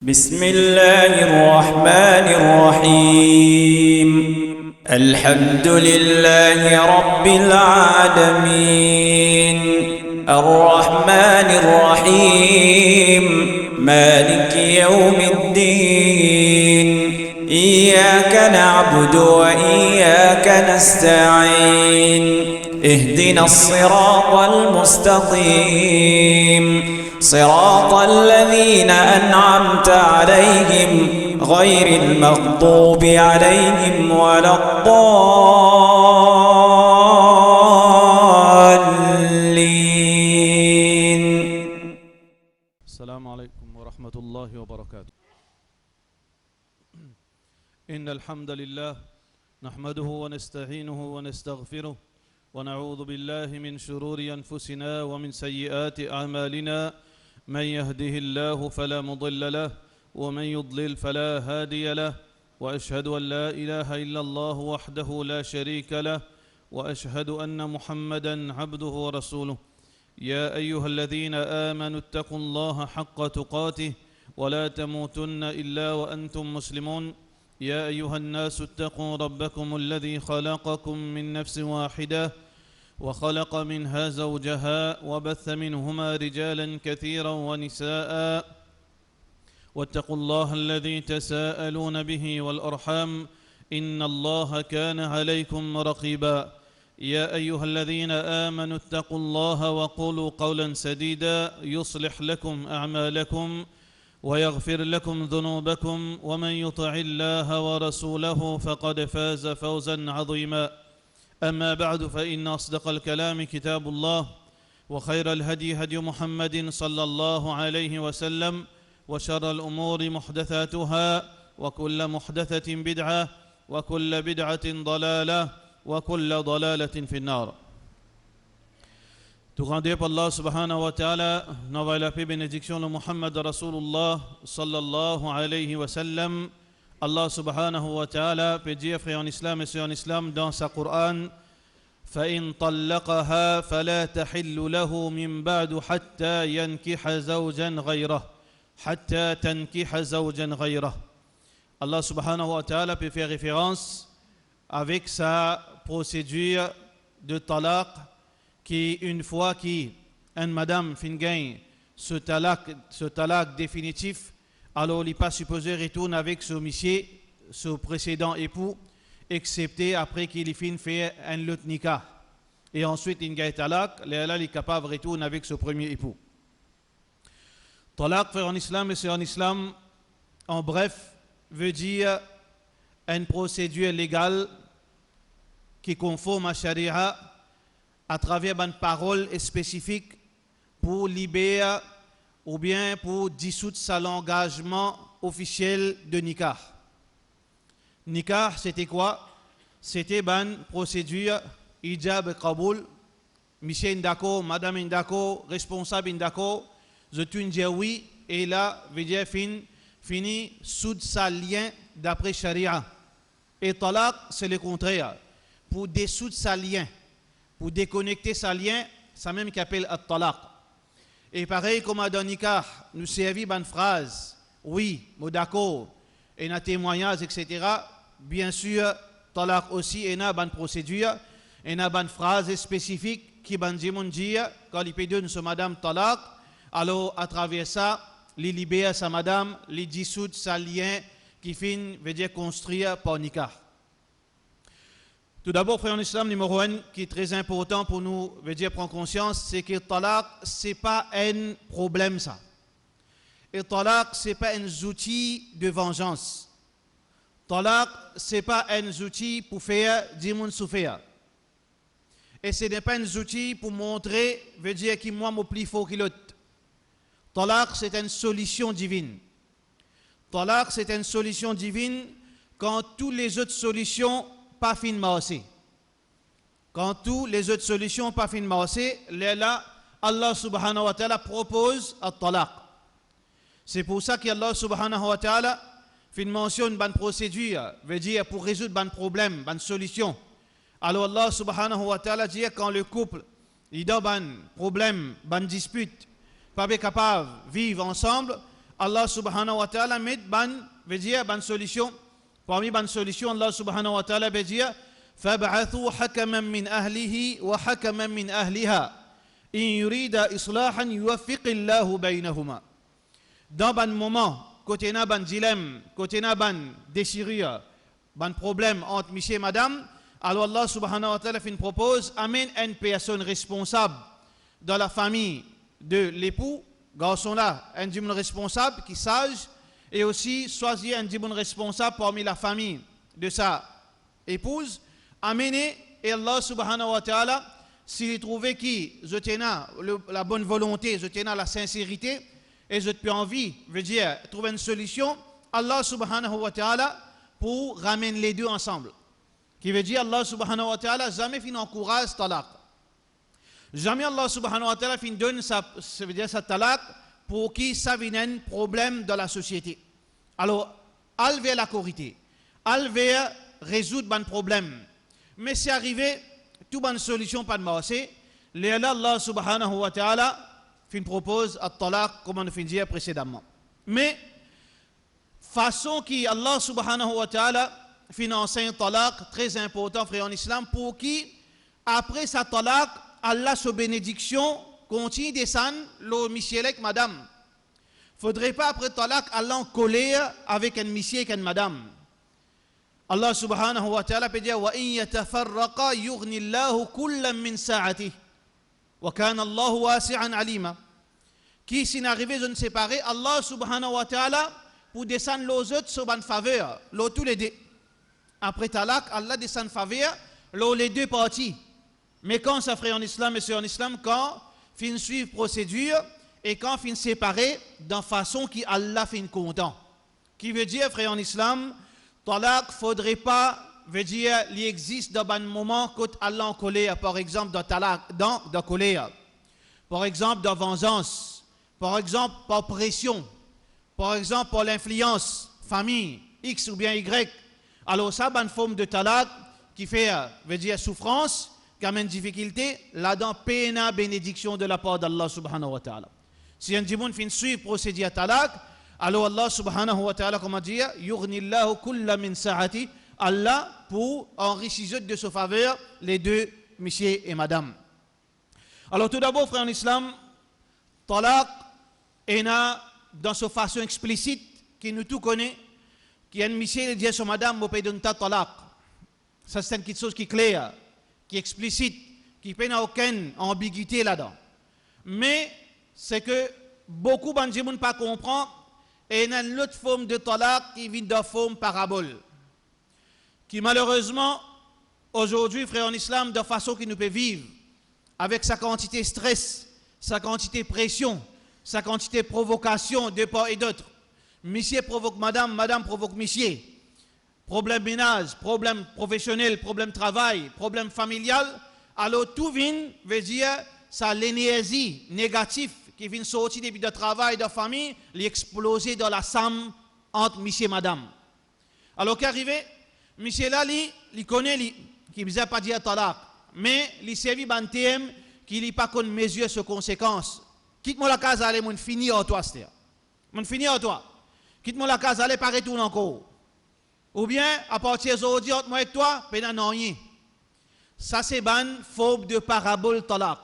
بسم الله الرحمن الرحيم الحمد لله رب العالمين الرحمن الرحيم مالك يوم الدين إياك نعبد وإياك نستعين اهدنا الصراط المستقيم صراط الذين أنعمت عليهم غير المغضوب عليهم ولا الضالين. السلام عليكم ورحمة الله وبركاته. إن الحمد لله نحمده ونستعينه ونستغفره ونعوذ بالله من شرور أنفسنا ومن سيئات أعمالنا، من يهده الله فلا مضل له ومن يضلل فلا هادي له، وأشهد أن لا إله إلا الله وحده لا شريك له، وأشهد أن محمدا عبده ورسوله. يا أيها الذين آمنوا اتقوا الله حق تقاته ولا تموتن إلا وأنتم مسلمون. يا أيها الناس اتقوا ربكم الذي خلقكم من نفس واحدة وخلق منها زوجها وبث منهما رجالا كثيرا ونساء، واتقوا الله الذي تساءلون به والأرحام إن الله كان عليكم رقيبا. يا أيها الذين آمنوا اتقوا الله وقولوا قولا سديدا يصلح لكم أعمالكم ويغفر لكم ذنوبكم، ومن يطع الله ورسوله فقد فاز فوزا عظيما. أما بعد، فإن أصدق الكلام كتاب الله، وخير الهدي هدي محمد صلى الله عليه وسلم، وشر الأمور محدثاتها، وكل محدثة بدعة، وكل بدعة ضلالة، وكل ضلالة في النار. Tout rendez pour Allah subhanahu wa ta'ala, n'envoie la paix bénédiction de Muhammad Rasulullah sallallahu alayhi wa sallam. Allah subhanahu wa ta'ala peut dire, frère en islam et sœurs en islam, dans sa Coran: فَإِن طَلَّقَهَا فَلَا تَحِلُّ لَهُ مِن بَعْدُ حَتَّى يَنكِحَ زَوْجًا غَيْرَهُ حَتَّى تَنكِحَ زَوْجًا غَيْرَهُ. Allah subhanahu wa ta'ala peut faire référence avec sa procédure de talaq, qui une fois qu'une madame fin gagne ce talaq définitif, alors il n'est pas supposé retourner avec ce monsieur, ce précédent époux, excepté après qu'il ait fin fait un autre nikah. Et ensuite, il gagne talaq, il est capable de retourner avec ce premier époux. Talaq, frère en islam et sœurs en islam, en bref, veut dire une procédure légale qui est conforme à Sharia à travers une parole spécifique pour libérer ou bien pour dissoudre l'engagement officiel de nikah. Nikah, c'était quoi? C'était une procédure ijab et qaboul. Monsieur Ndako, madame Ndako, responsable Ndako, je te dis oui, et là, veut dire fini sous sa lien d'après Sharia. Et talaq, c'est le contraire. Pour dissoudre sa lien, pour déconnecter sa lien, ça même qu'appelle at-talaq. Et pareil comme dans nikah, nous servit une phrase, oui, mot d'accord, et un témoignage, etc. Bien sûr, talaq aussi, et une procédure, et une phrase spécifique qui va dire, quand il peut donner sa madame talaq, alors à travers ça, il libère sa madame, il dissout sa lien, qui finit, veut dire construire par nikah. Tout d'abord, frère en islam, numéro 1, qui est très important pour nous, veut dire prendre conscience, c'est que le talaq, ce n'est pas un problème, ça. Et le talaq, ce n'est pas un outil de vengeance. Le talaq, ce n'est pas un outil pour faire du monde souffrir. Et ce n'est pas un outil pour montrer, veut dire que moi, je suis plus fort que l'autre. Le talaq, c'est une solution divine. Le talaq, c'est une solution divine quand toutes les autres solutions pas finement assez. Quand toutes les autres solutions pas finement assez, là, Allah subhanahu wa ta'ala propose at-talaq. C'est pour ça qu'Allah subhanahu wa ta'ala mentionne une procédure, veut dire pour résoudre un problème, une solution. Alors Allah subhanahu wa ta'ala dit quand le couple il a un problème, une dispute, pas capable de vivre ensemble, Allah subhanahu wa ta'ala met ban, veut dire ban solution. Parmi ban solution, Allah subhanahu wa ta'ala veut dire فَابْعَثُوا حَكَمًا مِّنْ أَهْلِهِ وَحَكَمًا مِّنْ أَهْلِهَا إِنْ يُرِيدَ إِصْلَاحًا يُوَفِّقِ اللَّهُ بَيْنَهُمَا. Dans ban moment, côté na ban dilemme, côté na ban déchirure, ban problème entre monsieur et madame, alors Allah subhanahu wa ta'ala propose, amène une personne responsable dans la famille de l'époux, garçon là, un djibon responsable qui sage, et aussi choisir un djibon responsable parmi la famille de sa épouse, amener, et Allah subhanahu wa ta'ala, s'il trouvait qui, je tiens la bonne volonté, je tiens la sincérité, et je peux envie, veut dire, trouver une solution, Allah subhanahu wa ta'ala, pour ramener les deux ensemble. Qui veut dire, Allah subhanahu wa ta'ala, jamais fin encourage talaq. Jamais Allah subhanahu wa ta'ala fin donne ça veut dire sa talaq, pour qui ça vienne un problème dans la société. Alors, al vers la corité, al vers résoudre un problème. Mais c'est arrivé, toute bonne solution pas de marché, Allah subhanahu wa ta'ala fin propose at-talaq, comme on a dit précédemment. Mais, façon qui Allah subhanahu wa ta'ala fin enseigne talaq, très important frère en islam, pour qui, après sa talaq, Allah sa bénédiction continue descendre le monsieur avec madame. Faudrait pas après talaq Allah en colère avec un monsieur et une madame. Allah subhanahu wa ta'ala peut dire wa in yatafarraqa yughni Allahu kullam min sa'atihi wa kana Allahu wasi'an alima. Qui s'est arrivé de ne séparer, Allah subhanahu wa ta'ala pour descendre les autres sur une faveur, tous les deux. Après talaq, Allah descend faveur, les deux parties. Mais quand ça ferait en islam et c'est en islam, quand fin suivre procédure et quand fin séparer d'une façon qui Allah fin content. Qui veut dire, frère en islam, talaq faudrait pas, veut dire, il existe dans un moment quand Allah en colère, par exemple, dans talaq, dans colère, par exemple, dans vengeance, par exemple, par pression, par exemple, par l'influence, famille, X ou bien Y. Alors ça, une forme de talaq qui fait, veut dire, souffrance, qui amène difficulté, là-dedans, peine bénédiction de la part d'Allah subhanahu wa ta'ala. Si un djimoun fin suivre procédure à talaq, alors Allah subhanahu wa ta'ala, comment dire, yughnillahu kulla min sa'ati, Allah pour enrichir de sa faveur les deux, monsieur et madame. Alors tout d'abord, frère en islam, talaq est dans sa façon explicite, qui nous tout connaît, qui est un monsieur qui dit à son madame, vous pouvez donner talaq. Ça c'est quelque chose qui est clair, qui est explicite, qui n'a aucune ambiguïté là-dedans. Mais c'est que beaucoup de gens ne pas comprendre et il y a une autre forme de talaq qui vient de forme parabole. Qui malheureusement, aujourd'hui, frère en islam, de façon qu'il nous peut vivre, avec sa quantité de stress, sa quantité de pression, sa quantité de provocation de part et d'autre. Monsieur provoque madame, madame provoque monsieur. Problème ménage, problème professionnel, problème travail, problème familial. Alors tout vient, veut dire, ça l'énergie négative qui vient sortir depuis le travail, de la famille, l'exploser dans la somme entre monsieur et madame. Alors qu'arrivé, monsieur là, il connaît, qui ne veut pas dire talaq, mais il servi un thème qui n'a pas qu'on mesure ses conséquences. Quitte-moi la case, allez, mon fini à toi, c'est-à-dire. Mon fini à toi. Quitte-moi la case, allez, pas retourner encore. Ou bien, à partir d'aujourd'hui, moi avec toi, ben non rien. Ça, c'est une forme de parabole talaq.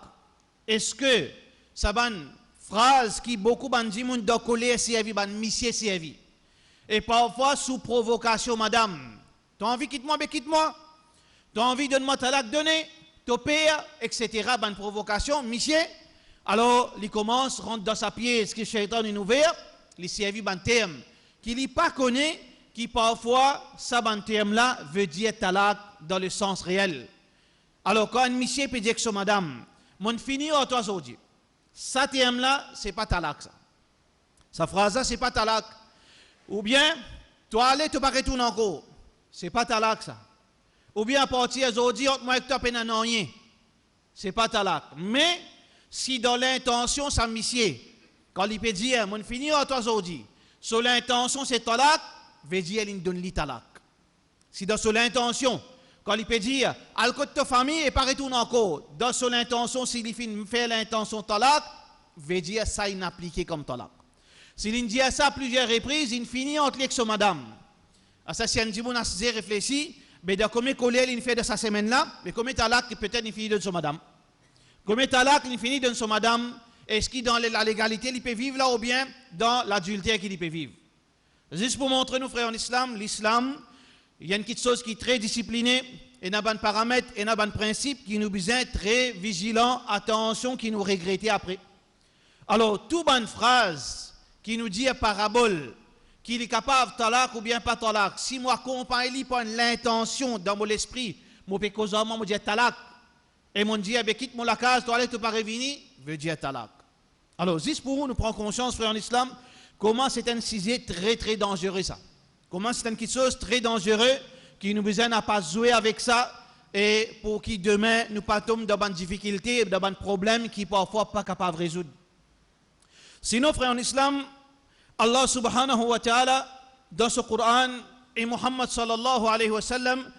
Est-ce que ça une phrase qui beaucoup de gens de colère servi, ban monsieur servi. Et parfois, sous provocation, madame, tu as envie, quitte-moi, mais quitte-moi. Tu as envie, donne-moi talaq, donner, ton père, etc. Ban provocation, monsieur. Alors, il commence, rentre dans sa pièce, que Shaitan est ouvert, il servi un terme qu'il n'est pas connaît, qui parfois, ça, ban terme-là, veut dire talaq dans le sens réel. Alors, quand un monsieur peut dire que c'est madame, mon fini à toi aujourd'hui. Ça terme-là, c'est pas talaq, ça. Sa phrase-là, c'est pas talaq. Ou bien, toi, allez, tu vas retourner encore. C'est pas talaq, ça. Ou bien, à partir d'aujourd'hui, moi, avec toi, peine non rien. C'est pas talaq. Mais, si dans l'intention, ça monsieur, quand il peut dire, mon fini à toi aujourd'hui, sur l'intention, c'est talaq, veut dire, il donne li talaq. Si dans son intention, quand il peut dire, al côté de ta famille et pas retourner encore, dans son intention, s'il fait l'intention talaq, veut dire, ça, il n'applique comme talaq. S'il dit à ça à plusieurs reprises, il finit entre lui avec son madame. À ça, si un petit a réfléchi, mais de combien de il fait de sa semaine-là, mais combien de talak peut-être il finit de son madame. Combien de talak il finit de son madame, est-ce qu'il dans la légalité, il peut vivre là ou bien dans l'adultère qu'il peut vivre. Juste pour montrer nous, frères en islam, l'islam, il y a une petite chose qui est très disciplinée, et il y a un paramètre, et il y a un principe qui nous besoin très vigilant, attention, qui nous regretter après. Alors, toute bonne phrase qui nous dit à parabole, qu'il est capable de talak ou bien pas talak, si moi accompagne par l'intention dans mon esprit, mon pécosement, mon dit talak, et mon dit, quitte mon la case, toi allez te pas revenir, veut dire talak. Alors, juste pour nous prendre conscience, frère en islam, comment c'est un sujet très très dangereux ça. Comment c'est une chose très dangereuse qui nous besoin à pas jouer avec ça et pour qui demain nous pas tomber dans une difficulté, dans un problème qui parfois pas capable de résoudre. Sinon, frère en islam, Allah subhanahu wa ta'ala, dans ce Coran, et Muhammad sallallahu alayhi wa sallam,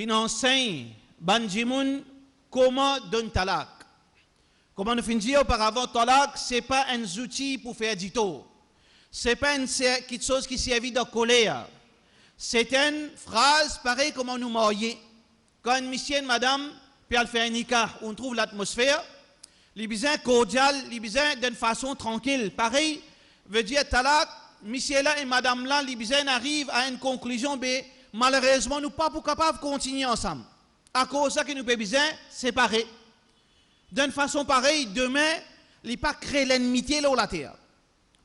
enseigne Banjimoun comment donner talak. Comme nous finissons auparavant, talak, ce n'est pas un outil pour faire du tort. Ce n'est pas quelque chose qui servit de colère. C'est une phrase pareille comme on nous marions. Quand une monsieur et madame peut faire un nikah, on trouve l'atmosphère, les besoins cordial, les besoins d'une façon tranquille. Pareil, veut dire talak, monsieur là et madame là, les besoins arrivent à une conclusion, mais malheureusement, nous ne sommes pas capables de continuer ensemble. À cause de ça que nous avons besoin de séparer. D'une façon pareille, demain, il n'y a pas créer l'ennemité là où la terre.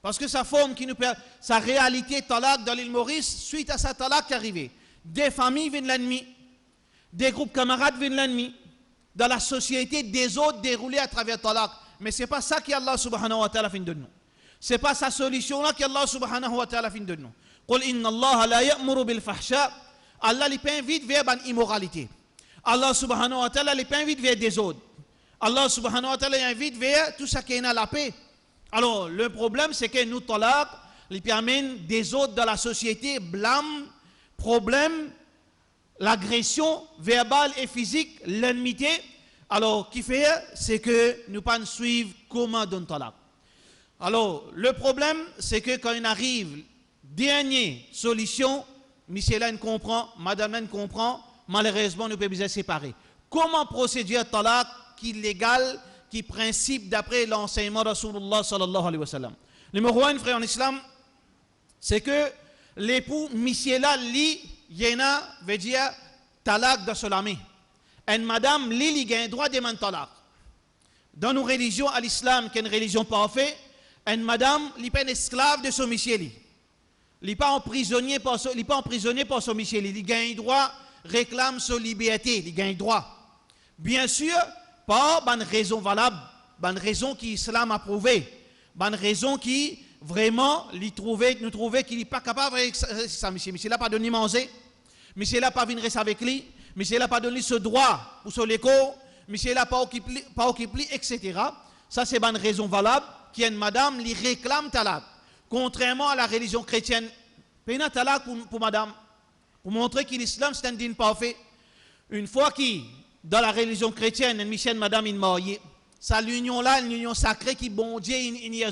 Parce que sa forme qui nous permet, sa réalité talak dans l'île Maurice, suite à sa talak qui est arrivée. Des familles viennent l'ennemi, des groupes camarades viennent l'ennemi, dans la société des autres déroulés à travers talak. Mais ce n'est pas ça qu'Allah subhanahu wa ta'ala fin de nous. Ce n'est pas sa solution là qu'Allah subhanahu wa ta'ala fin de nous. Qul inna Allah la ya'muru bil fahsha. Allah les invite vers l'immoralité. Allah subhanahu wa ta'ala les invite vers des autres. Allah subhanahu wa ta'ala invite vers tout ça qui est dans la paix. Alors, le problème, c'est que nous, talak, les permet des autres dans la société, blâme, problème, l'agression verbale et physique, l'ennemité. Alors, qui fait, c'est que nous ne pas suivre comment donner talak. Alors, le problème, c'est que quand il arrive, dernière solution, monsieur là ne comprend, madame là ne comprend, malheureusement, nous pouvons se séparer. Comment procéder à talak qui est légal, qui principe d'après l'enseignement de Rasulullah sallallahu alayhi wa sallam. Numéro 1, frère en islam, c'est que l'époux, monsieur là, li, yena, veut dire talak de solami. Et madame, li, il a un droit de demander talak. Dans nos religions, à l'islam, qui est une religion parfaite, et madame, il n'est pas un esclave de son monsieur. Il n'est pas emprisonné par son monsieur. Il a un droit, réclame sa liberté. Il a un droit. Bien sûr, pas une raison valable, une raison qui l'islam a prouvé, une raison qui vraiment nous trouvait qu'il n'est pas capable de ça. Monsieur n'a pas donné manger, monsieur n'a pas venu rester avec lui, monsieur n'a pas donné ce droit pour son école, monsieur n'a pas occupé, etc. Ça, c'est une raison valable qui est une madame qui réclame talak. Contrairement à la religion chrétienne, pena talak pour madame, pour montrer que l'islam c'est un dîne parfait. Une fois qu'il dans la religion chrétienne, une Michel, madame, une mariée. Ça, l'union-là, une union sacrée qui, bon Dieu, une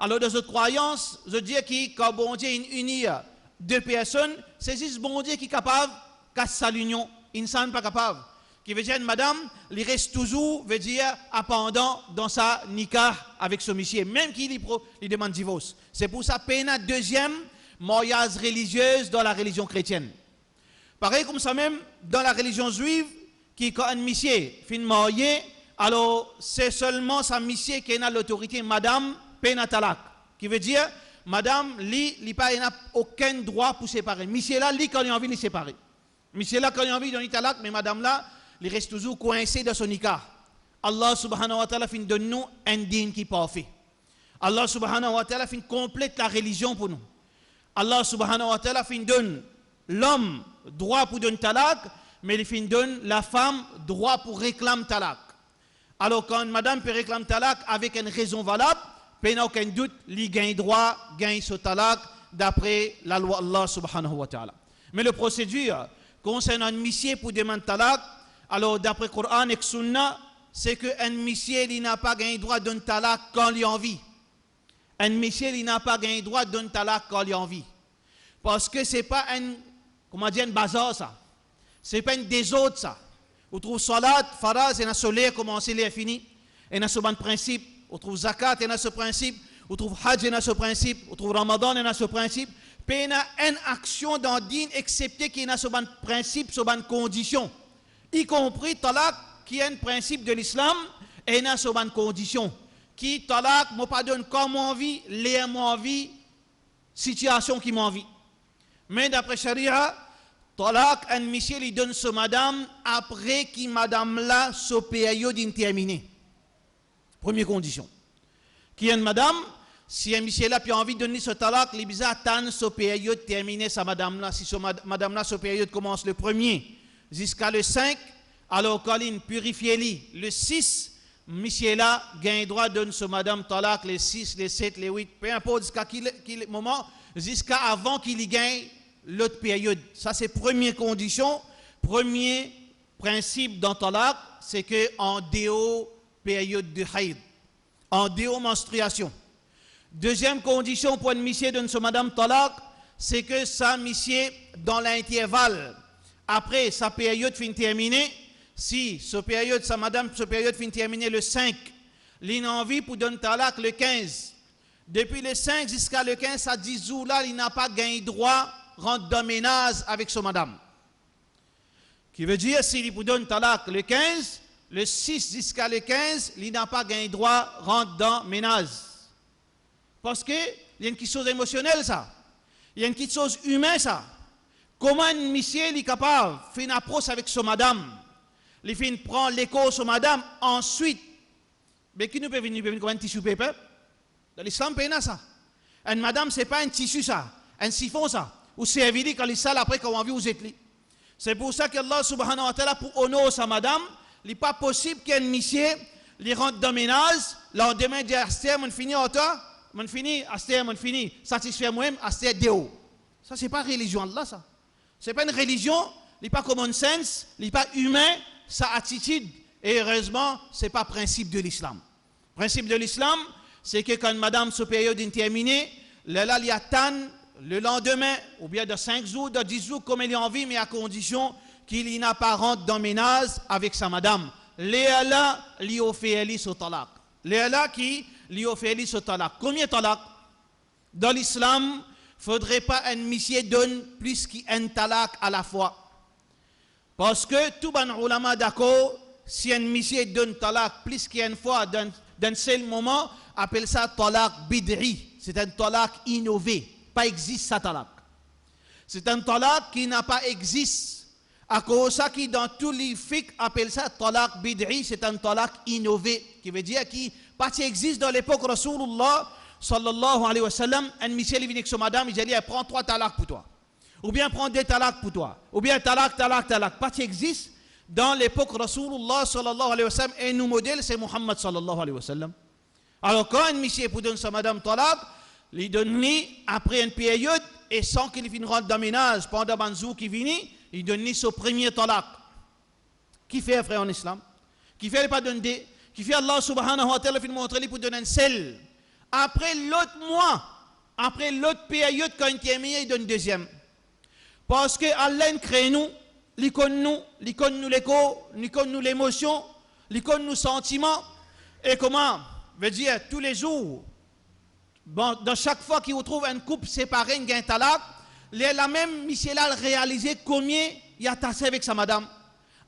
alors, dans notre croyance, je dis que quand bon Dieu unit deux personnes, c'est juste bon Dieu qui est capable de casser l'union. Il ne sont pas capable. Qui veut dire, une madame, il reste toujours, veut dire, appendant dans sa nikah avec ce monsieur, même qu'il demande divorce. C'est pour ça, peine deuxième mariage religieuse dans la religion chrétienne. Pareil comme ça même, dans la religion juive, qui quand un monsieur fin marié, alors c'est seulement sa monsieur qui a l'autorité, madame pena talak, qui veut dire madame n'a aucun droit pour séparer. Monsieur là, quand il a envie de séparer. Monsieur là, quand il a envie de donner talak, mais madame là, il reste toujours coincé dans son nikah. Allah subhanahu wa ta'ala fin donne nous un dîne qui est parfait. Allah subhanahu wa ta'ala fin complète la religion pour nous. Allah subhanahu wa ta'ala fin donne l'homme droit pour donner talak, mais il fin donne la femme droit pour réclamer talak. Alors quand madame peut réclamer talak avec une raison valable, il n'y a aucun doute, il gagne droit, gagne ce talak d'après la loi Allah subhanahu wa ta'ala. Mais le procédure concernant un monsieur pour demander talak, alors d'après Coran et Sunna, c'est qu'un monsieur n'a pas gagné droit d'un talak quand il a envie. un monsieur, il n'a pas gagné droit de donner talak quand il a envie. Parce que ce n'est pas un, comment dire, un bazar ça. Ce n'est pas un désordre ça. On trouve salat, faraz, et na soleil, commencé, il est fini. Et na ce bon principe. On trouve zakat, et na ce principe. On trouve hajj, et na ce principe. On trouve ramadan, et na ce principe. Puis il y a une action dans le din, excepté qu'il y a ce bon principe, ce bon condition. Y compris talak, qui est un principe de l'islam, et il y a ce bon condition. Qui talak, moi pas donne comme envie, les envie, situation qui m'envie. Mais d'après Sharia, talak, un monsieur lui donne ce madame après que madame là, ce période terminée. Première condition. Qui est une madame, si un monsieur là a envie de donner ce talak, il bisa attendre ce période terminée sa madame là. Si ce madame là, ce période commence le 1er jusqu'à le 5, alors quand il purifie le 6, monsieur là gagne droit de donner ce madame talak les 6, les 7, les 8, peu importe jusqu'à quel moment, jusqu'à avant qu'il y gagne l'autre période. Ça c'est première condition, premier principe dans talak, c'est que en déo période de haïd, en déo menstruation. Deuxième condition pour une monsieur donne ce madame talak, c'est que sa monsieur dans l'intervalle, après sa période fin terminée, si ce période, sa madame, ce période fin terminée le 5, il a envie pour donner talak le 15. Depuis le 5 jusqu'à le 15, à 10 jours là, il n'a pas gagné droit rentrer dans ménage avec son madame. Qui veut dire, s'il vous donne talak le 15, le 6 jusqu'à le 15, il n'a pas gagné droit rentrer dans ménage. Parce que il y a une petite chose émotionnelle ça. Il y a une petite chose humaine ça. Comment un monsieur est capable de faire une approche avec son madame? Il fait prendre l'écho sur madame, ensuite, mais qui nous peut venir comme un tissu paper? Dans l'islam, c'est ça. Une madame, ce n'est pas un tissu ça, un siphon ça. Ou c'est évident quand il sale après qu'on a vu vous êtes là. C'est pour ça que Allah subhanahu wa ta'ala, pour honorer sa madame, il n'est pas possible qu'un monsieur il rentre dans le ménage, le lendemain, il dit Astère, on finit en toi, on finit, Astère, on finit, satisfait moi-même, Astère, déo. Ça, ce n'est pas religion Allah, ça. Ce n'est pas une religion, il n'est pas common sense, il n'est pas humain, sa attitude. Et heureusement, ce n'est pas principe de l'islam. Principe de l'islam, c'est que quand madame, ce période est terminée, là, il attend le lendemain, ou bien de 5 jours, de 10 jours, comme il a envie, mais à condition qu'il n'a pas rentre dans le ménage avec sa madame. Léala, li oféeli so talak. Léala qui li oféeli so talak. Combien de talak? Dans l'islam, il ne faudrait pas un monsieur donne plus qu'un talak à la fois. Parce que tout le ulama d'accord, si un monsieur donne talak plus qu'une fois d'un seul moment, appelle ça talak bidri. C'est un talak innové. Pas existe ça talak. C'est un talak qui n'a pas existé. À cause ça qui dans tous les fiqh appelle ça talak bidri, c'est un talak innové. Qui veut dire qui pas existe dans l'époque Rasulullah sallallahu alayhi wa sallam. Un monsieur vient avec son madame, il dit prends 3 talaks pour toi. Ou bien prends 2 talaks pour toi. Ou bien talak. Pas existe dans l'époque Rasulullah sallallahu alayhi wa sallam. Et nous modèle c'est Muhammad sallallahu alayhi wa sallam. Alors quand un monsieur pour donner sa madame talak, il donne après une période et sans qu'il finisse rentre dans le ménage pendant un jour qui vient, il donne son premier talak. Qui fait frère en islam? Qui fait pas donner? Qui fait Allah subhanahu wa ta'ala fin montrer pour donner un seul. Après l'autre mois, après l'autre période quand il termine, il donne deuxième. Parce que Allah crée nous, il connaît nous l'écho, il connaît nous l'émotion, il connaît nous sentiments. Et comment? Veut dire tous les jours. Bon, dans chaque fois qu'il retrouve un couple séparé, un gain talak, la même monsieur là réalisé combien il a tassé avec sa madame.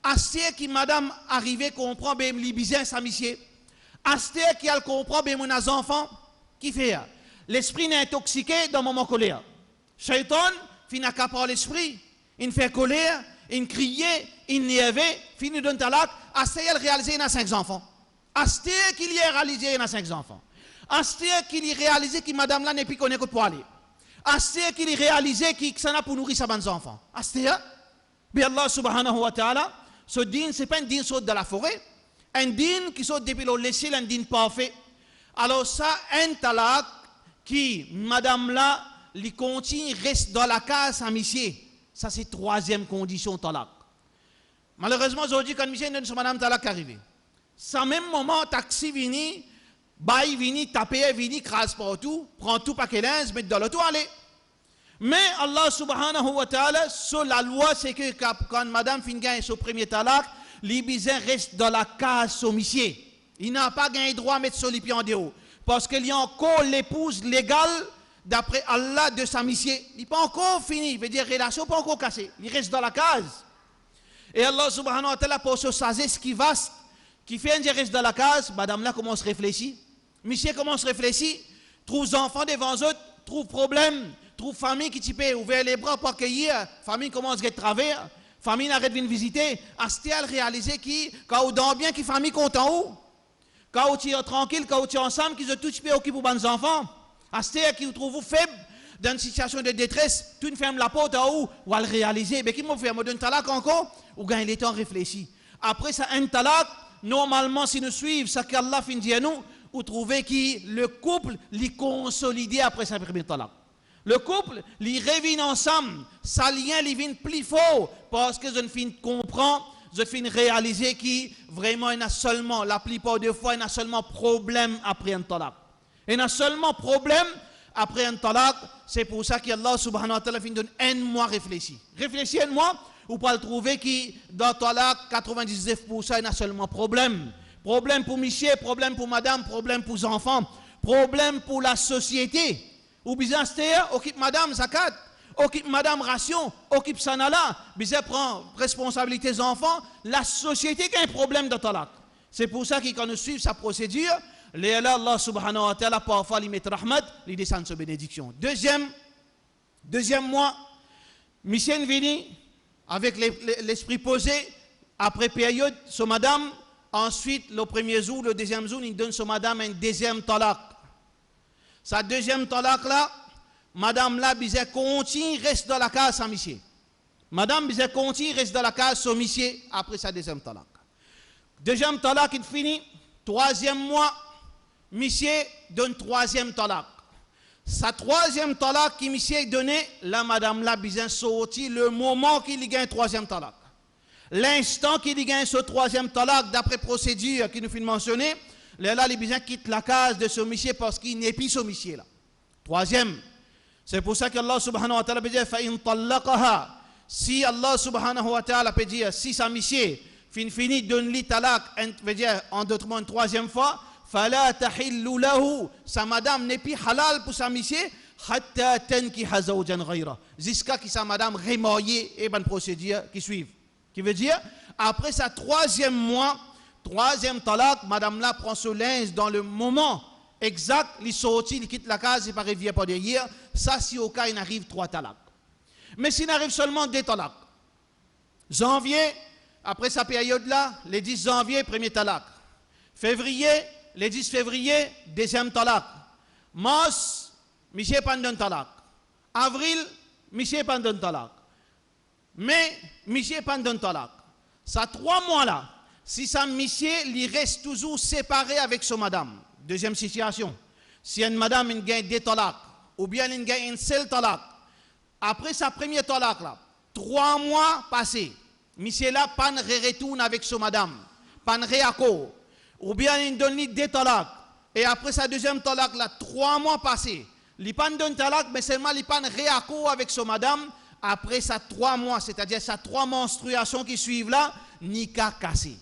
Assez qui madame arrivait comprend ben libizien sa monsieur. Assez qui a comprend ben mon enfant qui fait. L'esprit n'est intoxiqué dans le moment colère. Shaitan finit à capter l'esprit, il fait colère, il crie, il niait, finit d'un talak. Assez il réalisé il a 5 enfants. Assez qu'il y a réalisé il a 5 enfants. Assez qu'il y réalisé que madame là n'est plus connue que pour aller. Assez qu'il y réalisé qu'il s'en a pour nourrir sa bande enfants. Assez, bien Allah subhanahu wa ta'ala, ce din, ce n'est pas un din saute de la forêt. Un din qui saute depuis le laisser, un din parfait. Alors ça, un talak qui, madame là, lui continue, reste dans la case à monsieur. Ça, c'est 3e condition talak. Malheureusement, aujourd'hui, quand monsieur donne son madame talak arrivé. Ça même moment, taxi vini, bail, vini, taper, vini, crase partout, prend tout paquet linge, met dans l'auto, allez. Mais Allah subhanahu wa ta'ala, sur la loi, c'est que quand madame fin gagne son premier talak, les bizins restent dans la case somicier. Il n'a pas gagné droit à mettre son pied en dehors. Parce qu'il y a encore l'épouse légale, d'après Allah, de sa mission. Il n'est pas encore fini, il veut dire relation pas encore cassée. Il reste dans la case. Et Allah subhanahu wa ta'ala, pour ce sagesse qui vaste, qui fait un reste dans la case, madame là commence à réfléchir. Monsieur commence à réfléchir, trouve enfants devant eux, trouve problème, trouve famille qui t'y peut ouvrir les bras pour accueillir, famille commence à être travers, famille n'arrête de venir visiter, à réaliser qui, quand on dort bien, qui famille compte en haut, quand on tire tranquille, quand on tire ensemble, qu'ils ont tout peu occupé pour les enfants, à qui vous trouvez faible, dans une situation de détresse, tout une ferme la porte en haut, ou à le réaliser, mais qui m'a fait, me donne talak encore, ou gagne les temps réfléchis. Après ça, un talak, normalement, si nous suivons ce qu'Allah fin dit à nous, vous trouvez que le couple l'y consolidé après sa première talak. Le couple, l'y revient ensemble, sa lien l'y vient plus fort, parce que je ne fin comprendre, je fin réaliser que vraiment il y a seulement, la plupart des fois, il y a seulement problème après un talak. Il y a seulement problème après un talak, c'est pour ça qu'Allah subhanahu wa ta'ala fin donne un mois réfléchi. Réfléchis un mois, vous pouvez trouver que dans talak, 99% il y a seulement problème. Problème pour monsieur, problème pour madame, problème pour les enfants, problème pour la société. Ou bien c'est occupe madame zakat, occupe madame ration, occupe sanala, bien prend responsabilité des enfants, la société qui a un problème de talak. C'est pour ça que quand nous suivons sa procédure, Allah subhanahu wa ta'ala parfois il met rahmat, il descend sa bénédiction. Deuxième mois, monsieur vini avec l'esprit posé, après période, sur madame, ensuite le premier jour, le deuxième jour, il donne sur madame un deuxième talak. Sa deuxième talak là, madame là, bizet continue, reste dans la case sans monsieur. Madame bizet continue, reste dans la case sans monsieur après sa deuxième talak. Deuxième talak, il finit. Troisième mois, monsieur donne troisième talak. Sa troisième talak qui monsieur donné, là madame là, bizet sorti le moment qu'il gagne troisième talak. L'instant qu'il gagne ce troisième talak, d'après procédure qui nous fait mentionner, là, les bizins quittent la case de ce monsieur parce qu'il n'est plus ce monsieur là. Troisième, c'est pour ça qu'Allah subhanahu wa ta'ala peut dire فَإِن طَلَّقَهَا. Si Allah subhanahu wa ta'ala peut dire, si sa monsieur fini donne-lui talak, veut dire en d'autres mots une troisième fois, فَلَا تَحِلُّ لَهُ. Sa madame n'est plus halal pour sa monsieur, حَتَّى تَنْكِحَ زَوْجًا غَيْرَهُ. Jusqu'à ce que sa madame remariée et bonne procédure qui suivent. Qui veut dire, après sa troisième mois, troisième talak, madame là prend ce linge dans le moment exact, il sortit, il quitte la case, il ne revient pas derrière. Ça, si au cas, il arrive 3 talaks. Mais s'il arrive seulement 2 talaks, janvier, après sa période là, le 10 janvier, premier talak. Février, le 10 février, deuxième talak. Mars, monsieur pendant talak. Avril, monsieur pendant talak. Mais, monsieur pendant talak. Ça 3 mois là, si sa monsieur, il reste toujours séparé avec son madame. Deuxième situation. Si une madame il gagne 2 talaks, ou bien il gagne un seul talak, après sa première talak là, 3 mois passés, monsieur là, pas retourne avec son madame, pas réaccord, ou bien il donne 2 talaks, et après sa deuxième talak là, 3 mois passés, il pas donne talak, mais seulement il pas réaccord avec son madame, après sa 3 mois, c'est-à-dire sa 3 menstruations qui suivent là, nika cassé.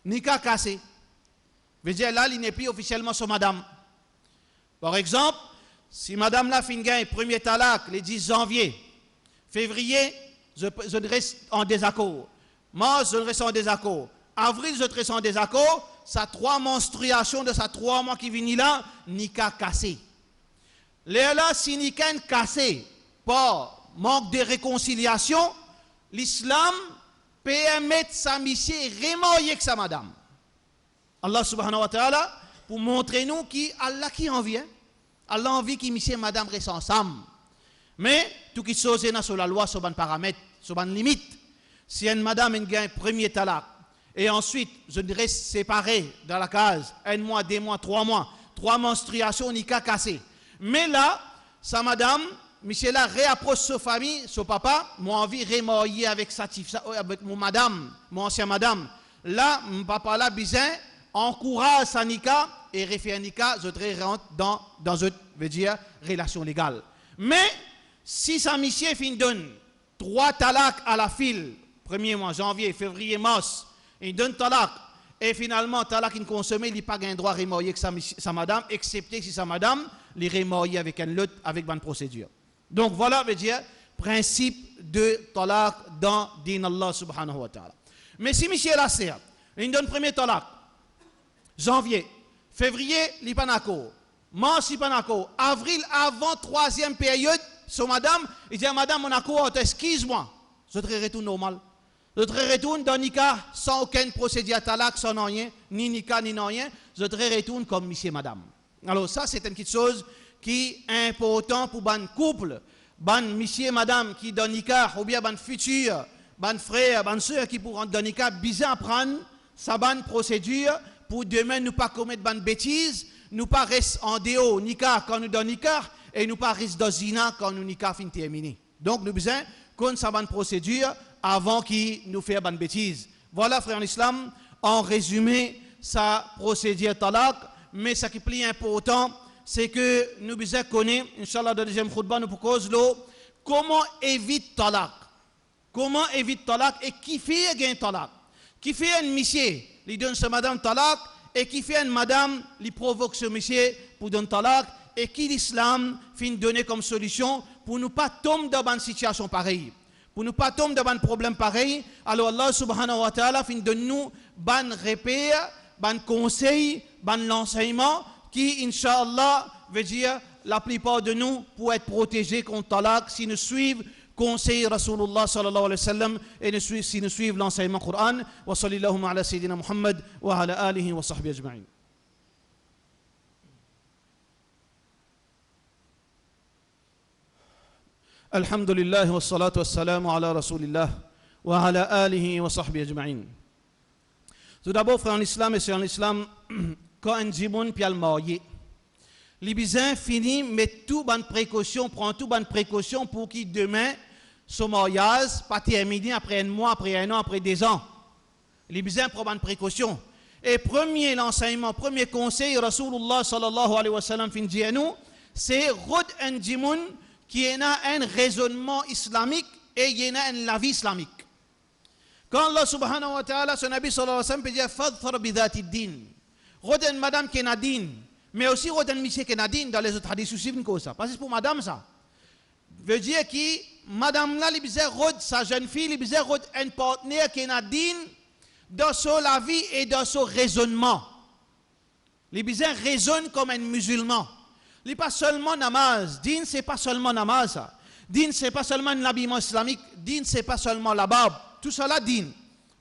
Nika cassé. Veut dire là, il n'est plus officiellement son madame. Par exemple, si madame là fin gagne premier talak le 10 janvier, février, je reste en désaccord. Mars, je reste en désaccord. Avril, je reste en désaccord. Sa 3 menstruations de sa 3 mois qui viennent là, nika cassé. Là, si nika cassé, par manque de réconciliation, l'islam permet sa mission remarier que sa madame. Allah subhanahu wa ta'ala, pour montrer nous qu'Allah qui en vient, Allah envie que monsieur et madame restent ensemble. Mais tout qui chose est sur la loi, sur un paramètre, sur une limite. Si une madame gagne premier talak, et ensuite je reste séparé dans la case, 1 mois, 2 mois, 3 mois, 3 menstruations, ni qu'à casser. Mais là, sa madame, monsieur là réapproche sa famille, son papa, moi envie de remarier avec mon madame, mon ancienne madame. Là, mon papa là, bizin, encourage sa nika et refait un nikah, je rentre dans une, veut dire, relation légale. Mais, si sa mission fin donne 3 talaks à la file, 1er mois, janvier, février, mars, il donne talak, et finalement, talak il consomme, il n'a pas un droit à remarier avec sa madame, excepté si sa madame les remarier avec un lot, avec une procédure. Donc voilà, veut dire, principe de talak dans din Allah subhanahu wa ta'ala. Mais si monsieur la sert, il donne premier talak, janvier, février, l'Ipanako, mars, l'Ipanako, avril, avant 3e période, sur madame, il dit à madame, mon accord, excuse-moi, je te retourne normal. Je te retourne dans Nika sans aucune procédure talak, sans rien, ni Nika, ni rien. Je te retourne comme monsieur, madame. Alors ça, c'est une petite chose qui est importante pour un couple, ban monsieur, madame qui dans Nika, ou bien ban futur, ban frère, ban soeur qui pour rentrer dans Nika, bien apprendre sa bonne procédure pour demain ne pas commettre ban bêtises, nous pas rester en déo Nika quand nous dans Nika et nous pas rester dans Zina quand nous Nika fin terminé. Donc nous besoin qu'on sa bonne procédure avant qu'il nous fasse bonne bêtise. Voilà, frère en islam, en résumé, sa procédure talak, mais ce qui est plus important, c'est que nous besoin connaître, Inch'Allah, dans le deuxième khutbah, nous proposons comment éviter talak. Comment éviter talak et qui fait un talak. Qui fait un monsieur, lui donne ce madame talak, et qui fait une madame, lui provoque ce monsieur pour donner talak, et qui l'islam fin donner comme solution pour ne pas tomber dans une situation pareille. Pour ne pas tomber dans un problème pareil, alors Allah subhanahu wa ta'ala fin donne nous ban repère, ban conseil, ban l'enseignement qui, Inch'Allah, veut dire la plupart de nous pour être protégés contre talak si nous suivons conseil Rasulullah sallallahu alayhi wa sallam et si nous suivons l'enseignement Coran. Wa sallallahu ala sayyidina Muhammad wa ala alihi wa sahbihi ajma'in. Alhamdulillah wa salatu wa salam ala Rasulillah wa ala alihi wa sahbihi ajma'in. Tout d'abord, frère en islam et sœurs en islam, quand un djimoun puis al marié, les bisins finit, met tout bonne précaution, prend tout bonne précaution pour qu'il demain, son mariage, pas terminé après un mois, après un an, après 2 ans. Les bisins prend bonne précaution. Et premier l'enseignement, premier conseil, Rasulullah sallallahu alayhi wa sallam fin dit à nous, c'est rod un djimoun qui a un raisonnement islamique et il y a la vie islamique. Quand Allah subhanahu wa ta'ala, son Nabi sallallahu alayhi wa sallam peut dire fadfar bidhati din. Roden madame qui n'a din, mais aussi roden monsieur qui n'a din dans les autres hadiths aussi comme ça. Parce que pour madame ça veut dire que madame là, il bizarre rod sa jeune fille, il bizarre rod un partenaire qui n'a din dans son la vie et dans son raisonnement. Il bizarre raisonne comme un musulman. Il n'est pas seulement namaz. Din, c'est pas seulement namaz. Din, c'est pas seulement l'habillement islamique. Din, c'est pas seulement la barbe. Tout cela, din.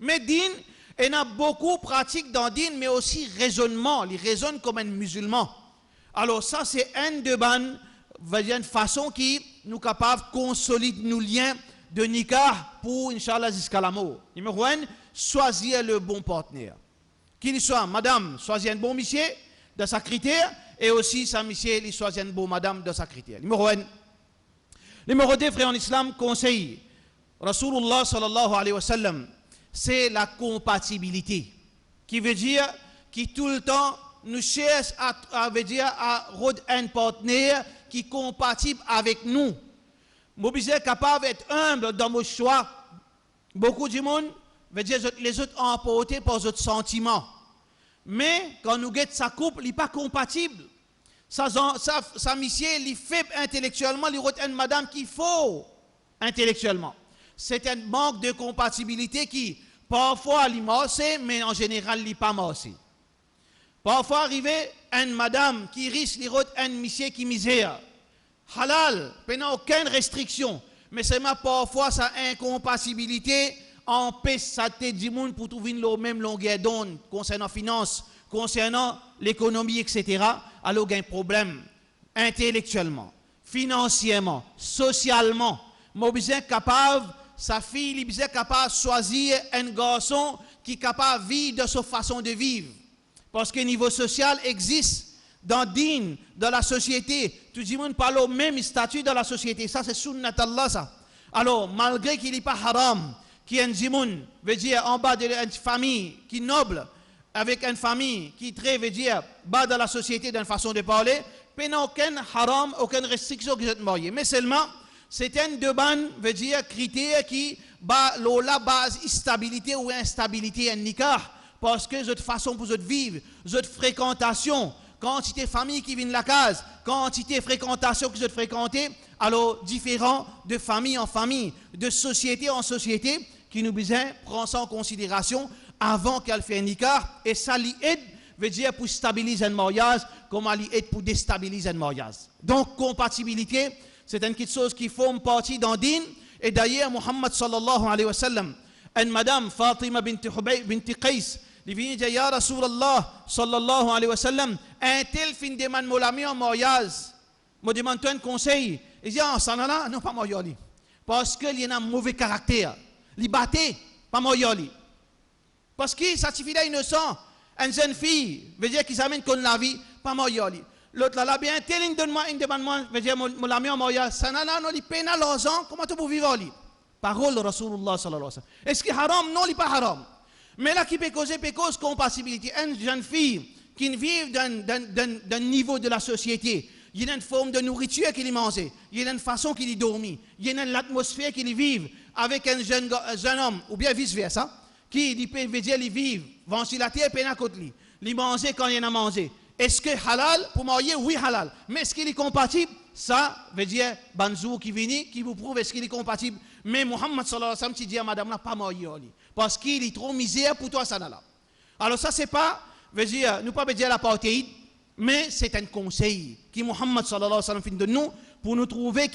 Mais din, il y a beaucoup de pratiques dans din, mais aussi raisonnement. Il raisonne comme un musulman. Alors, ça, c'est une façon qui nous capable de consolider nos liens de nikah pour, Inch'Allah, jusqu'à la mort. Numéro 1, choisir le bon partenaire. Qu'il soit, madame, choisir un bon monsieur de sa critère. Et aussi, sa monsieur, il choisit une bonne madame de sa critère. Numéro 1. Numéro 2, frère en islam, conseil. Rasulullah sallallahu alayhi wa sallam, c'est la compatibilité. Qui veut dire, qui tout le temps nous cherche à rôder un partenaire qui est compatible avec nous. Nous sommes capables d'être humbles dans nos choix. Beaucoup de monde veut dire les autres emportés par leurs sentiments. Mais quand nous guettons sa couple, il n'est pas compatible. Sa mission, il est faible intellectuellement, il est une madame qui faut intellectuellement. C'est un manque de compatibilité qui, parfois, il est massé, mais en général, il n'est pas massé. Parfois, arriver une madame qui risque de être un monsieur qui misère. Halal, n'a aucune restriction. Mais c'est parfois sa incompatibilité empêche sa tête du monde pour trouver la même longueur d'onde concernant la finance, concernant l'économie, etc. Alors, il y a un problème intellectuellement, financièrement, socialement. Mais il est capable, sa fille, il est capable de choisir un garçon qui est capable de vivre de sa façon de vivre. Parce que le niveau social existe dans din, dans la société. Tout le monde parle au même statut dans la société. Ça, c'est sunnat Allah, ça. Alors, malgré qu'il n'est pas haram, qui est un djimoun, veut dire en bas d'une famille qui est noble, avec une famille qui très veut dire bas dans la société d'une façon de parler, il n'y a aucun haram, aucune restriction qui est marié. Mais seulement, c'est un de veut dire critère qui la base stabilité ou instabilité en nikah. Parce que cette façon pour vivre, cette fréquentation, quantité de famille qui vient de la case, quantité de fréquentation que vous fréquentez, alors différent de famille en famille, de société en société, qui nous besoin prendre ça en considération avant qu'elle fasse un nikah. Et ça l'aide, veut dire pour stabiliser un mariage, comme elle aide pour déstabiliser un mariage. Donc, compatibilité, c'est une petite chose qui forme partie d'un din. Et d'ailleurs, Muhammad sallallahu alayhi wa sallam, une madame Fatima binti Qais, il vient dire, Ya Rasulallah sallallahu alayhi wa sallam, un tel fin demande mon ami en mariage, me demande un conseil. Il dit, ah, ça là, non, pas mariage. Parce qu'il y a un mauvais caractère. Il battait, pas mariage. Parce qu'il certifie innocent. Une jeune fille, veut dire qu'il s'amène contre la vie, pas mariage. L'autre là, bien, tel une demande, veut dire mon ami en mariage, ça là, non, il peine à l'argent, comment tu peux vivre? Parole de Rasulullah sallallahu alayhi wa sallam. Est-ce que haram? Non, il n'est pas haram. Mais là, qui peut causer compatibilité. Une jeune fille qui vit d'un niveau de la société, il y a une forme de nourriture qu'il mange, il y a une façon qu'il dormit, il y a une atmosphère qu'il vit avec un jeune homme, ou bien vice-versa, qui veut dire qu'il vit, ventilateur, peine à côté, il mange quand il y en a mangé. Est-ce que halal pour marier? Oui, halal. Mais est-ce qu'il est compatible? Ça veut dire, Banzou qui vient, qui vous prouve est-ce qu'il est compatible. Mais Muhammad sallallahu alayhi wa sallam, tu dis à madame, n'a pas marié. Parce qu'il est trop misère pour toi, ça là. Alors ça, c'est pas, veut dire, nous pas veut dire l'apartheid, mais c'est un conseil qui Muhammad sallallahu alayhi wa sallam fait de nous pour nous trouver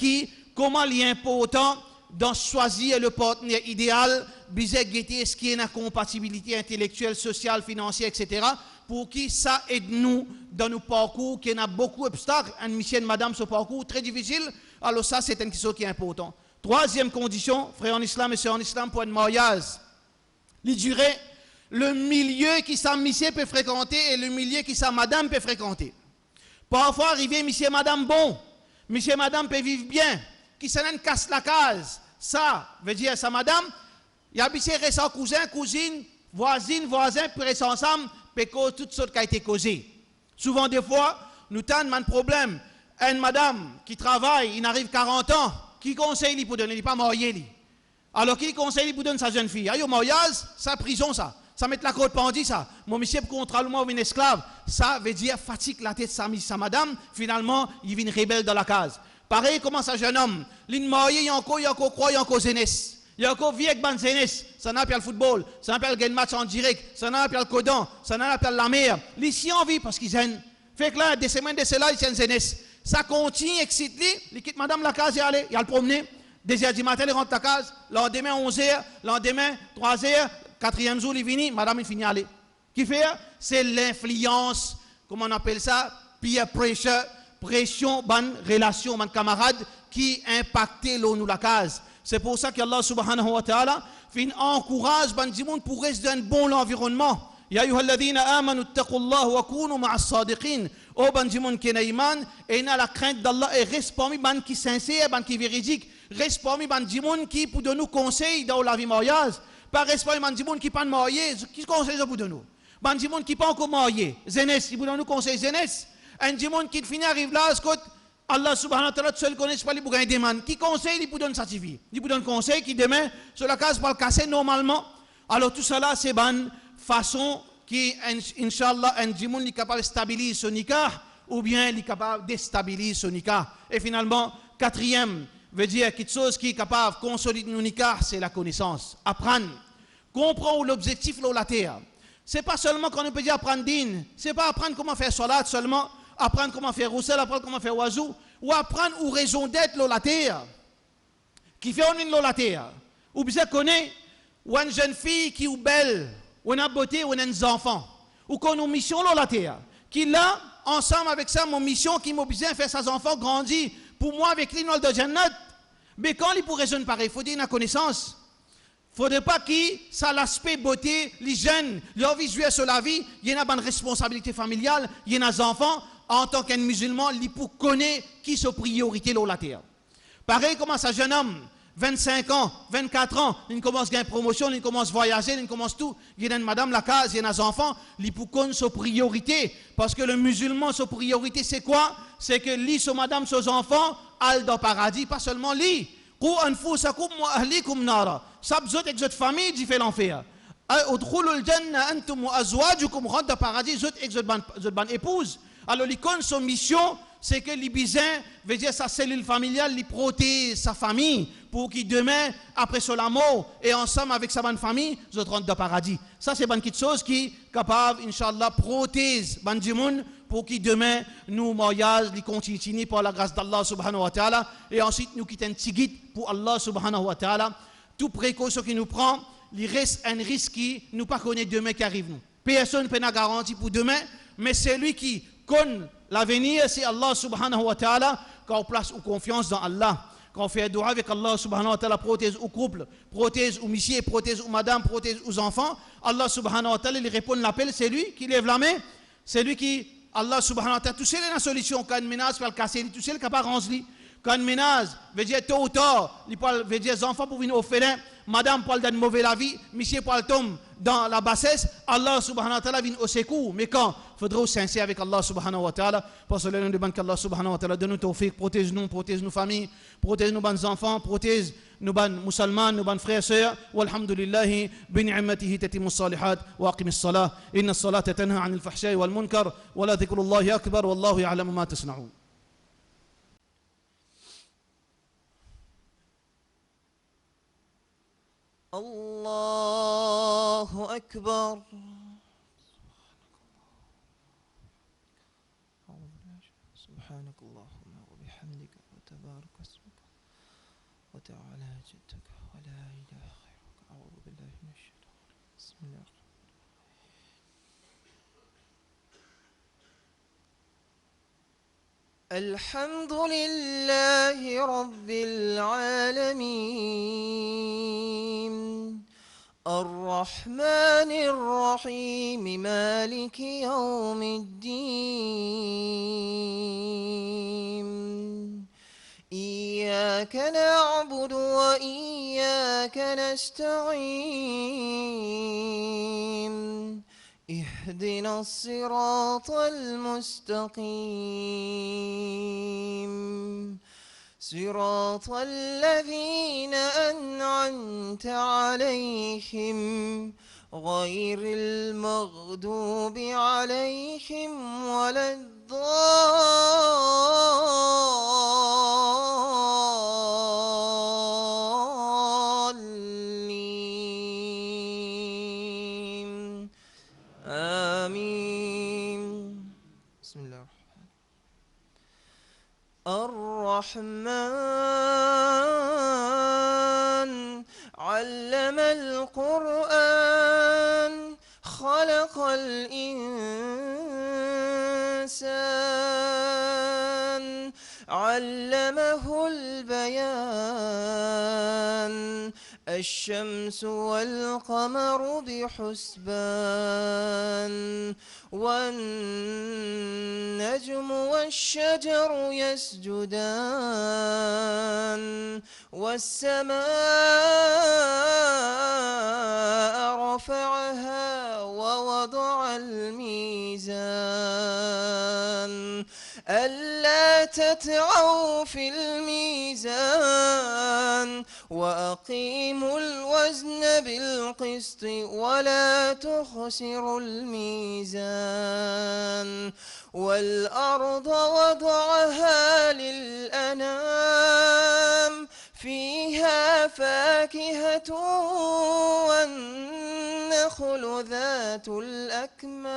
comment il est important de choisir le partenaire idéal, bizarre guetter ce qui est une compatibilité intellectuelle, sociale, financière, etc. Pour qui ça aide nous dans nos parcours, qui a beaucoup d'obstacles, un monsieur et madame, ce parcours très difficile. Alors ça, c'est une question qui est importante. Troisième condition, frère en islam et sœur en islam, pour un mariage, il dirait le milieu qui sa monsieur peut fréquenter et le milieu qui sa madame peut fréquenter. Parfois, arriver monsieur et madame bon, monsieur et madame peut vivre bien, qui s'en casse la case. Ça veut dire sa madame, il y a monsieur et son cousin, cousine, voisin, pour rester ensemble, peut cause toutes sortes qui ont été causées. Souvent, des fois, nous avons un problème. Une madame qui travaille, il arrive 40 ans, qui conseille pour donner, il n'est pas marié. Alors, qui conseille pour donner sa jeune fille? Aïe, au mariage, ça prison, ça. Ça met la côte pendie, ça. Mon monsieur, pour contrôler moi, une esclave. Ça veut dire fatigue la tête de sa madame. Finalement, il vient rebelle dans la case. Pareil, comment ça, jeune homme? L'in marié, il y a encore croix, il y a encore jeunesse. Il y a encore vie avec ban jeunesse. Ça n'a pas le football. Ça n'a pas le match en direct. Ça n'a pas le codan. Ça n'a pas la mer. L'ici en vie parce qu'ils aiment. Fait que là, des semaines de cela, ils ont une jeunesse. Ça continue, excite-lui. Il quitte madame la case et aller. Il a le promener. 2h du matin, il rentre à la case. Lendemain, 11h. Lendemain, 3h. 4e jour, il finit. Madame, il finit à aller. Qui fait? C'est l'influence, comment on appelle ça? Peer pressure. Pression, bonne relation, bonne camarade qui impacte l'eau la case. C'est pour ça qu'Allah subhanahu wa ta'ala encourage ban monde pour rester dans un bon environnement. Ya ayyuhalladhina amanu ittaqullaha wa kunu ma'as sadiqin. O ban monde qui a iman et n'a la crainte d'Allah et reste parmi ban qui sincère, ban qui véridique, reste parmi ban monde qui pour de nous conseils dans la vie mariage, pas reste parmi ban monde qui pas marié, qui conseille pour de nous. Ban monde qui pas encore marié, jeunesse, qui pour nous conseil jeunesse. Un monde qui finit arrive là, Allah subhanahu wa ta'ala seul connaît pas les bougains des man. Qui conseille, il vous donne certifié. Il vous donne conseil qui demain, sur la case, va le casser normalement. Alors tout cela, c'est une façon qui, Inch'Allah, un monde est capable de stabiliser son nikah ou bien il est capable de déstabiliser son nikah. Et finalement, quatrième, veut dire quelque chose qui est capable de consolider nos nikah, c'est la connaissance. Apprendre. Comprendre l'objectif de la terre. C'est pas seulement qu'on peut dire apprendre din. C'est pas apprendre comment faire salat seulement. Apprendre comment faire roussel, apprendre comment faire oiseau, ou apprendre ou raison d'être la terre. Qui fait on la terre. Ou bien connaît ou une jeune fille qui est belle, ou une beauté, ou un enfant, ou qu'on a une mission la terre. Qui là, ensemble avec ça, mon mission qui m'a besoin de faire ses enfants grandir. Pour moi, avec l'inol de Jannat, mais quand il pour raisonner pareil, il faut dire une connaissance. Il ne faudrait pas que ça l'aspect beauté, les jeunes, leur visuel sur la vie, il y a une responsabilité familiale, il y a des enfants. En tant qu'un musulman, il pour connaître qui sont priorités dans la terre. Pareil comme ça, jeune homme, 25 ans, 24 ans, il commence à gagner promotion, il commence à voyager, il commence tout. Il y a une madame la case, il y a des enfants, il pour qu'on sa priorité. Parce que le musulman, sa priorité, c'est quoi? C'est que lui, sa madame, ses enfants, allent dans le paradis, pas seulement lui. Qu anfusakum wa ahlikum nara. Ça, vous autres, avec votre famille, il fait l'enfer. Udkhulul janna antum wa azwajukum, rentre dans le paradis, vous autres, avec votre bonne épouse. Alors, l'icône, son mission, c'est que les bisins, veut dire sa cellule familiale, il protège sa famille pour qu'il demain, après son mort, et ensemble avec sa bonne famille, ils rentrent dans le paradis. Ça, c'est une petite chose qui est capable, Inch'Allah, protéger les gens pour qu'il demain, nous, mariage, les continuer par la grâce d'Allah subhanahu wa ta'ala, et ensuite nous quitter un petit guide pour Allah subhanahu wa ta'ala. Toute précaution qui nous prend, il reste un risque qui nous pas connaît demain qui arrive nous. Personne ne peut nous garantir pour demain, mais c'est lui qui connaît l'avenir, c'est Allah subhanahu wa ta'ala, quand on place confiance dans Allah. Quand on fait dua avec Allah subhanahu wa ta'ala, protège au couple, protège aux messieurs, protège aux madames, protège aux enfants. Allah subhanahu wa ta'ala, il répond l'appel, c'est lui qui lève la main, c'est lui qui, Allah subhanahu wa ta'ala, tout seul est la solution. Quand une menace peut le casser, tout seul est capable de ranger. Quand une menace, veut dire tôt ou tard, il veut dire les enfants pour venir au félin, madame parle d'une mauvaise la vie, monsieur parle tombe dans la bassesse, Allah subhanahu wa ta'ala vient au secours. Mais quand il faudra aussi sincère avec Allah subhanahu wa ta'ala, parce que le nom de banque Allah subhanahu wa ta'ala donne nous tawfiq, protège nos familles, protège nos bonnes enfants, protège nos bonnes musulmans, nos bonnes frères et sœurs. Walhamdulillahi, bi ni'matihi tatimu salihat, wa aqim as-salah. Inna as-salata tanha 'anil fahsha'i wal munkar, wa la dhikrullahi akbar, wallahu ya'lamu ma tasna'un. الله أكبر سبحانك اللهم وبحمدك وتبارك اسمك وتعالى جدك ولا إله غيرك أعوذ بالله من الشيطان بسم الله الحمد لله رب العالمين الرحمن الرحيم مالك يوم الدين إياك نعبد وإياك نستعين اهدنا الصراط المستقيم صراط الذين أنعمت عليهم غير المغضوب عليهم ولا الضالين آمين بسم الله الرحمن علم القرآن خلق الإنسان علمه البيان الشمس والقمر بحسبان والنجم والشجر يسجدان والسماء رفعها ووضع الميزان ألا تطغوا في الميزان وأقيموا الوزن بالقسط ولا تخسروا الميزان والأرض وضعها للأنام فيها فاكهة والنخل ذات الأكمام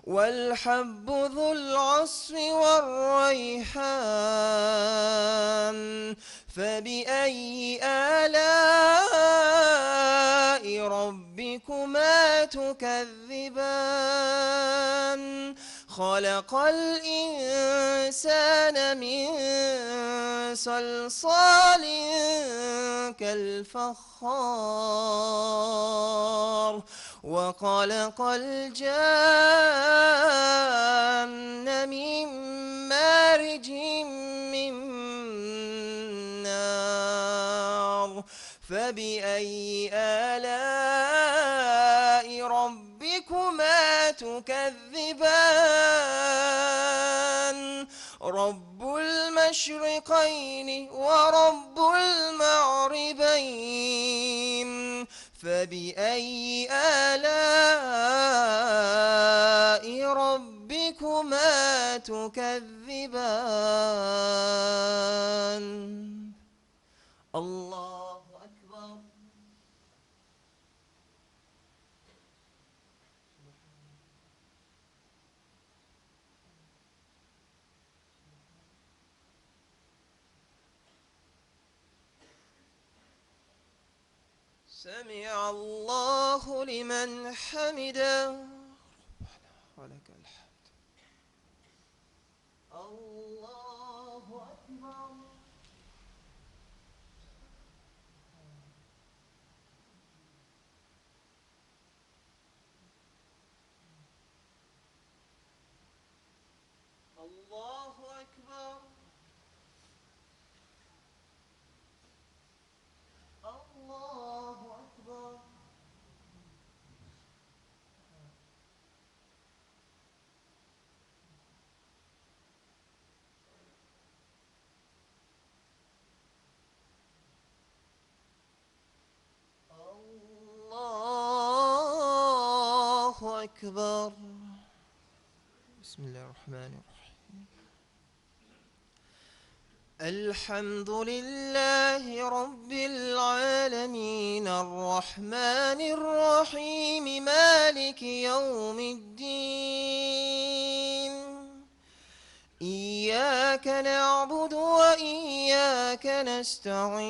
والحب ذو العصف والريحان فبأي آلاء ربكما تكذبان خلق الإنسان من صلصال كالفخار وخلق الجان من مارج من فبأي آلاء ربكما تكذبان رب المشرقين ورب المغربين فبأي آلاء ربكما تكذبان الله أكبر سمع الله لمن حمده ولك الحمد الله أكبر الله أكبر الله أكبر الله أكبر بسم الله الرحمن الرحيم الحمد لله رب العالمين الرحمن الرحيم مالك يوم الدين إياك نعبد وإياك نستعين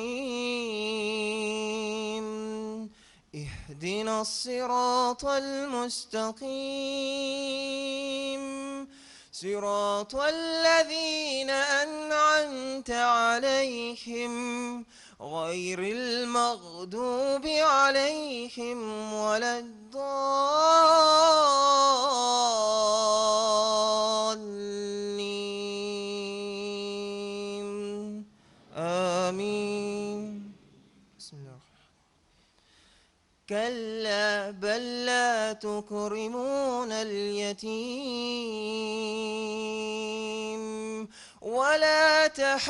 اهدنا الصراط المستقيم صراط الذين أنعمت عليهم غير المغضوب عليهم ولا الضالين آمين بسم الله الرحمن كلا بل لا تكرمون اليتيم ولا تحاضون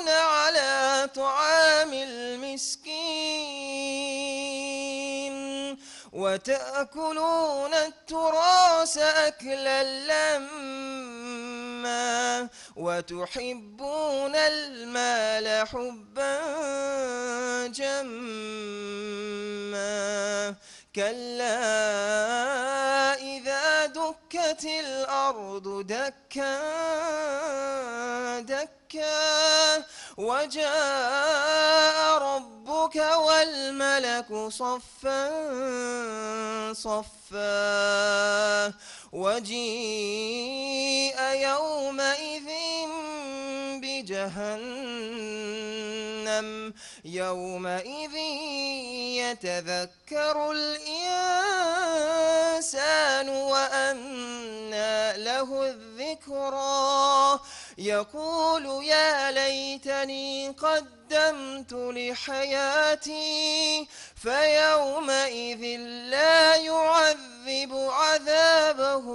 على طعام المسكين وتأكلون التراث أكلا لما وتحبون المال حبا جما كلا إذا دكت الأرض دكا دكا وجاء ربك والملك صفا صفا وجيء يومئذ بجهنم يومئذ يتذكر الإنسان وأنى له الذكرى يقول يا ليتني قدمت لحياتي فيومئذ لا يعذب عذابه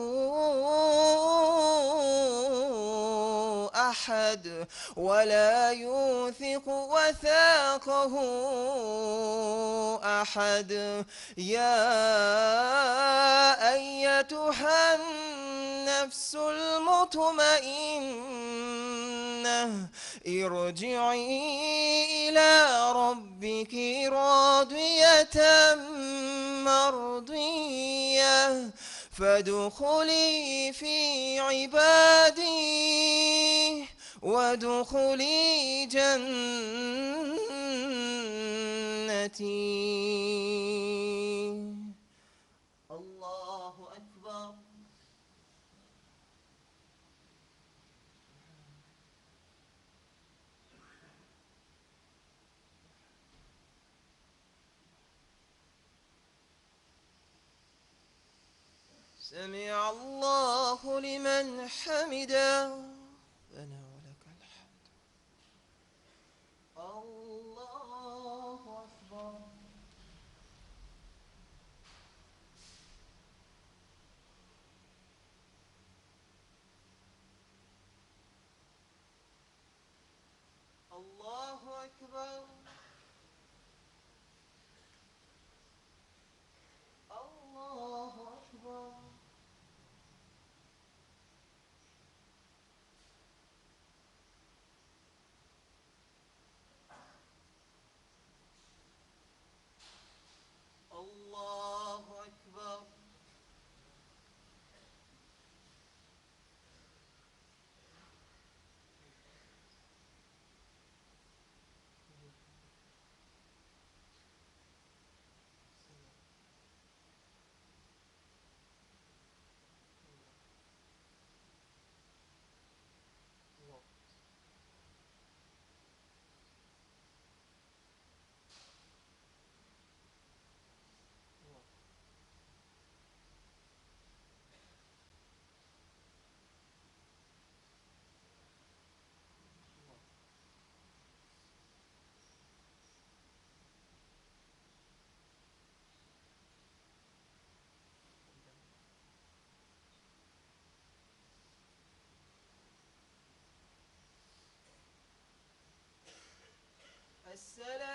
أحد ولا يوثق وثاقه أحد يا أيتها النفس المطمئنة ارجعي إلى ربك راضية مرضية فادخلي في عبادي وادخلي جنتي الله أكبر سمع الله لمن حمده ربنا ولك الحمد الله أكبر الله أكبر الله أكبر السلام